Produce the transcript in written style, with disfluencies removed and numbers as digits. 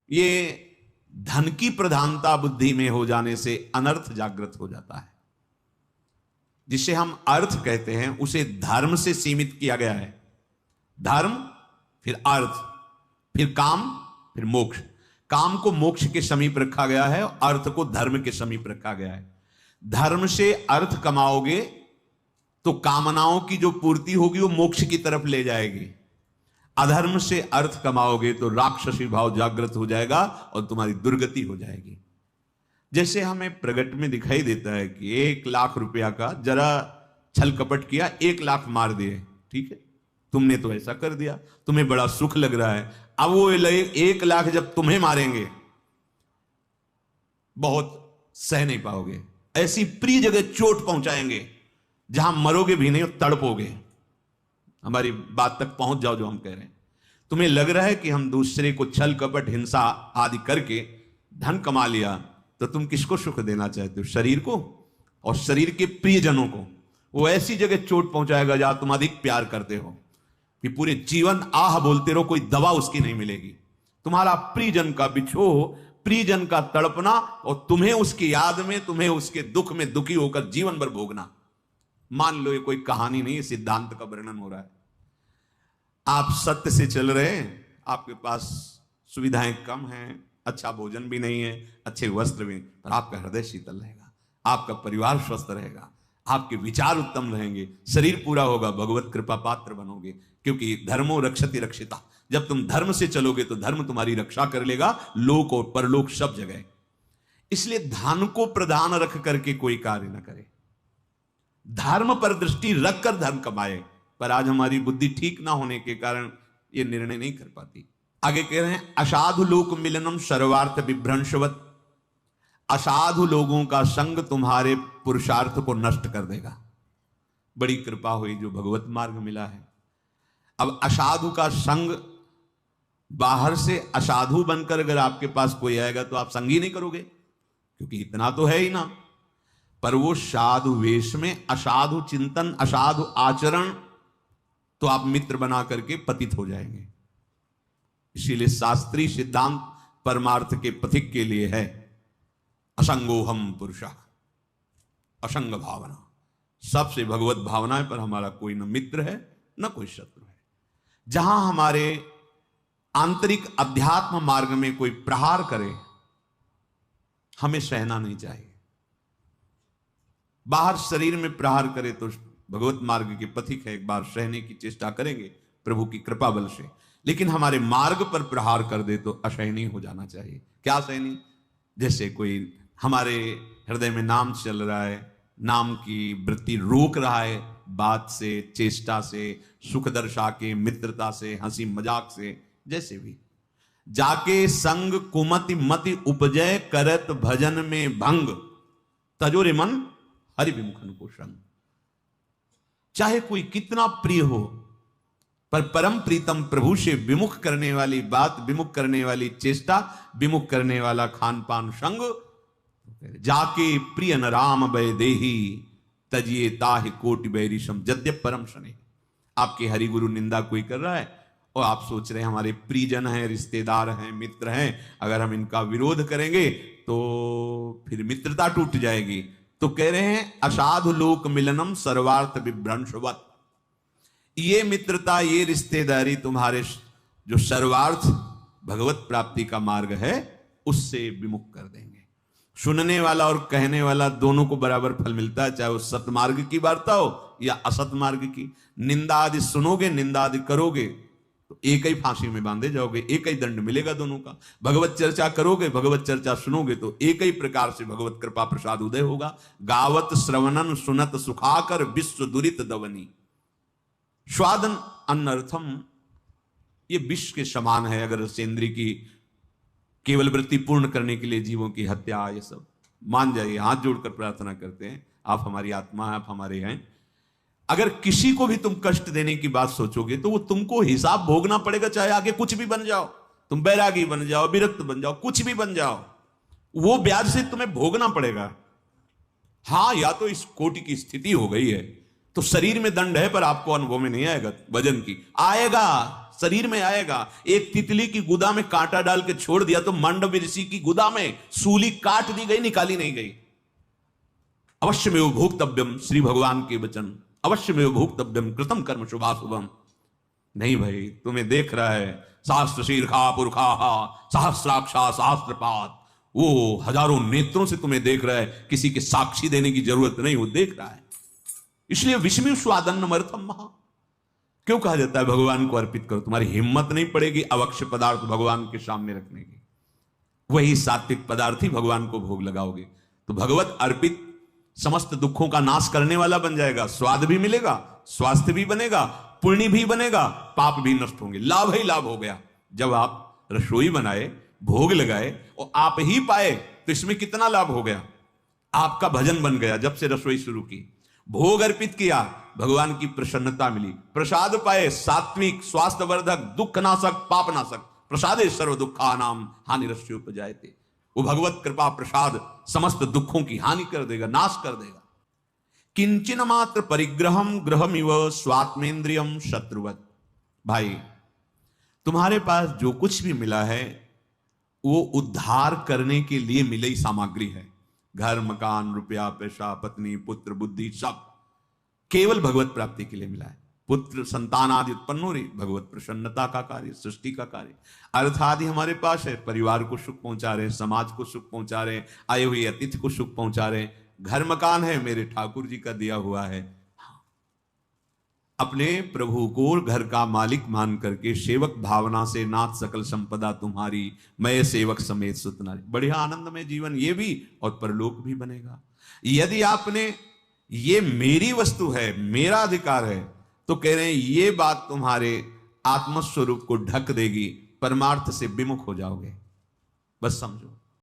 ये धन की प्रधानता बुद्धि में हो जाने से अनर्थ जागृत हो जाता है। जिसे हम अर्थ कहते हैं उसे धर्म से सीमित किया गया है। धर्म, फिर अर्थ, फिर काम, फिर मोक्ष। काम को मोक्ष के समीप रखा गया है और अर्थ को धर्म के समीप रखा गया है। धर्म से अर्थ कमाओगे तो कामनाओं की जो पूर्ति होगी वो मोक्ष की तरफ ले जाएगी। अधर्म से अर्थ कमाओगे तो राक्षसी भाव जागृत हो जाएगा और तुम्हारी दुर्गति हो जाएगी। जैसे हमें प्रगट में दिखाई देता है कि 1,00,000 रुपया का जरा छल कपट किया, 1,00,000 मार दिए, ठीक है, तुमने तो ऐसा कर दिया, तुम्हें बड़ा सुख लग रहा है। अब वो 1,00,000 जब तुम्हें मारेंगे बहुत सह नहीं पाओगे। ऐसी प्रिय जगह चोट पहुंचाएंगे जहां मरोगे भी नहीं और तड़पोगे। हमारी बात तक पहुंच जाओ जो हम कह रहे हैं। तुम्हें लग रहा है कि हम दूसरे को छल कपट हिंसा आदि करके धन कमा लिया, तो तुम किसको सुख देना चाहते हो? शरीर को और शरीर के प्रियजनों को। वो ऐसी जगह चोट पहुंचाएगा जहां तुम अधिक प्यार करते हो कि पूरे जीवन आह बोलते रहो, कोई दवा उसकी नहीं मिलेगी। तुम्हारा प्रियजन का बिछोह, प्रियजन का तड़पना और तुम्हें उसकी याद में, तुम्हें उसके दुख में दुखी होकर जीवन भर भोगना। मान लो ये कोई कहानी नहीं, सिद्धांत का वर्णन हो रहा है। आप सत्य से चल रहे हैं, आपके पास सुविधाएं कम हैं, अच्छा भोजन भी नहीं है, अच्छे वस्त्र भी नहीं, पर आपका हृदय शीतल रहेगा, आपका परिवार स्वस्थ रहेगा, आपके विचार उत्तम रहेंगे, शरीर पूरा होगा, भगवत कृपा पात्र बनोगे। क्योंकि धर्मो रक्षति रक्षिता। जब तुम धर्म से चलोगे तो धर्म तुम्हारी रक्षा कर लेगा, लोक और परलोक सब जगह। इसलिए धन को प्रधान रख करके कोई कार्य न करे, धर्म पर दृष्टि रखकर धन कमाए। पर आज हमारी बुद्धि ठीक ना होने के कारण ये निर्णय नहीं कर पाती। आगे कह रहे हैं, असाधु लोक मिलनम सर्वार्थ विभ्रंशवत। असाधु लोगों का संग तुम्हारे पुरुषार्थ को नष्ट कर देगा। बड़ी कृपा हुई जो भगवत मार्ग मिला है। अब असाधु का संग, बाहर से असाधु बनकर अगर आपके पास कोई आएगा तो आप संग ही नहीं करोगे, क्योंकि इतना तो है ही ना। पर वो साधु वेश में असाधु चिंतन, असाधु आचरण, तो आप मित्र बना करके पतित हो जाएंगे। इसीलिए शास्त्रीय सिद्धांत परमार्थ के पथिक के लिए है, असंगोहम पुरुषः, असंग भावना। सबसे भगवत भावना है, पर हमारा कोई न मित्र है न कोई शत्रु है। जहां हमारे आंतरिक अध्यात्म मार्ग में कोई प्रहार करे, हमें सहना नहीं चाहिए। बाहर शरीर में प्रहार करे तो भगवत मार्ग के पथिक है, एक बार सहने की चेष्टा करेंगे प्रभु की कृपा बल से। लेकिन हमारे मार्ग पर प्रहार कर दे तो असहनीय हो जाना चाहिए। क्या सहनीय? जैसे कोई हमारे हृदय में नाम चल रहा है, नाम की वृत्ति रोक रहा है, बात से, चेष्टा से, सुख दर्शा के, मित्रता से, हंसी मजाक से, जैसे भी जाके संग कुमति मति उपजय करत भजन में भंग, तजोरे मन हरि विमुखन को संग। चाहे कोई कितना प्रिय हो, पर परम प्रीतम प्रभु से विमुख करने वाली बात, विमुख करने वाली चेष्टा, विमुख करने वाला खान पान संग, जाके प्रिय न राम वै देही तजिए ताहि कोटि बैरिशम जद्यप परम शनि। आपके हरिगुरु निंदा कोई कर रहा है और आप सोच रहे हैं हमारे प्रियजन हैं, रिश्तेदार हैं, मित्र हैं, अगर हम इनका विरोध करेंगे तो फिर मित्रता टूट जाएगी। तो कह रहे हैं असाधु लोक मिलनम सर्वार्थ विभ्रंशवत। ये मित्रता, ये रिश्तेदारी तुम्हारे जो सर्वार्थ भगवत प्राप्ति का मार्ग है उससे विमुख कर देंगे। सुनने वाला और कहने वाला दोनों को बराबर फल मिलता है, चाहे वो सतमार्ग की वार्ता हो या असत मार्ग की। निंदा आदि सुनोगे, निंदा आदि करोगे तो एक ही फांसी में बांधे जाओगे, एक ही दंड मिलेगा दोनों का। भगवत चर्चा करोगे, भगवत चर्चा सुनोगे तो एक ही प्रकार से भगवत कृपा प्रसाद उदय होगा। गावत श्रवणन सुनत सुखाकर विश्व दुरित दवनी। स्वादन अनर्थम, ये विष के समान है। अगर सेंद्री की केवल वृत्ति पूर्ण करने के लिए जीवों की हत्या, ये सब मान जाइए, हाथ जोड़कर प्रार्थना करते हैं, आप हमारी आत्मा है, आप हमारे हैं। अगर किसी को भी तुम कष्ट देने की बात सोचोगे तो वो तुमको हिसाब भोगना पड़ेगा, चाहे आगे कुछ भी बन जाओ, तुम बैरागी बन जाओ, विरक्त बन जाओ, कुछ भी बन जाओ, वो ब्याज से तुम्हें भोगना पड़ेगा। हाँ, या तो इस कोटि की स्थिति हो गई है तो शरीर में दंड है, पर आपको अनुभव में नहीं आएगा, वजन की आएगा, शरीर में आएगा। एक तितली की गुदा में कांटा डाल के छोड़ दिया तो मांडव्य ऋषि की गुदा में सूली काट दी गई, निकाली नहीं गई। अवश्य में भोक्तव्यम, श्री भगवान के वचन, अवश्य में भोक्तव्यम कृतम कर्म शुभाशुभम। नहीं भाई, तुम्हें देख रहा है शास्त्र शीर्षा पुरखा सहस्राक्षा सहस्त्रपात, वो हजारों नेत्रों से तुम्हें देख रहा है, किसी के साक्षी देने की जरूरत नहीं, वो देख रहा है। इसलिए विषमी स्वादन्नमर्थम महा क्यों कहा जाता है भगवान को अर्पित करो। तुम्हारी हिम्मत नहीं पड़ेगी अवक्ष पदार्थ भगवान के सामने रखने की, वही सात्विक पदार्थ ही भगवान को भोग लगाओगे तो भगवत अर्पित समस्त दुखों का नाश करने वाला बन जाएगा। स्वाद भी मिलेगा, स्वास्थ्य भी बनेगा, पुण्य भी बनेगा, पाप भी नष्ट होंगे, लाभ ही लाभ हो गया। जब आप रसोई बनाए, भोग लगाए और आप ही पाए तो इसमें कितना लाभ हो गया। आपका भजन बन गया। जब से रसोई शुरू की, भोग अर्पित किया, भगवान की प्रसन्नता मिली, प्रसाद पाए, सात्विक, स्वास्थ्यवर्धक, दुख नाशक, पाप नाशक, प्रसादे सर्व दुखानाम हानिरस्योपजायते। वो भगवत कृपा प्रसाद समस्त दुखों की हानि कर देगा, नाश कर देगा। किंचन मात्र परिग्रहम ग्रहमिव स्वात्मेंद्रियम शत्रुवत। भाई, तुम्हारे पास जो कुछ भी मिला है वो उद्धार करने के लिए मिली सामग्री है। घर, मकान, रुपया, पैसा, पत्नी, पुत्र, बुद्धि, सब केवल भगवत प्राप्ति के लिए मिला है। पुत्र संतान आदि उत्पन्न हो रही, भगवत प्रसन्नता का कार्य, सृष्टि का कार्य। अर्थ आदि हमारे पास है, परिवार को सुख पहुंचा रहे, समाज को सुख पहुंचा रहे, आए हुए अतिथि को सुख पहुंचा रहे। घर मकान है, मेरे ठाकुर जी का दिया हुआ है। अपने प्रभु को घर का मालिक मान करके सेवक भावना से, नाथ सकल संपदा तुम्हारी, मैं सेवक समेत सुत नारी। बढ़िया आनंद में जीवन ये भी और परलोक भी बनेगा। यदि आपने ये मेरी वस्तु है, मेरा अधिकार है, तो कह रहे हैं ये बात तुम्हारे आत्मस्वरूप को ढक देगी, परमार्थ से विमुख हो जाओगे। बस समझो।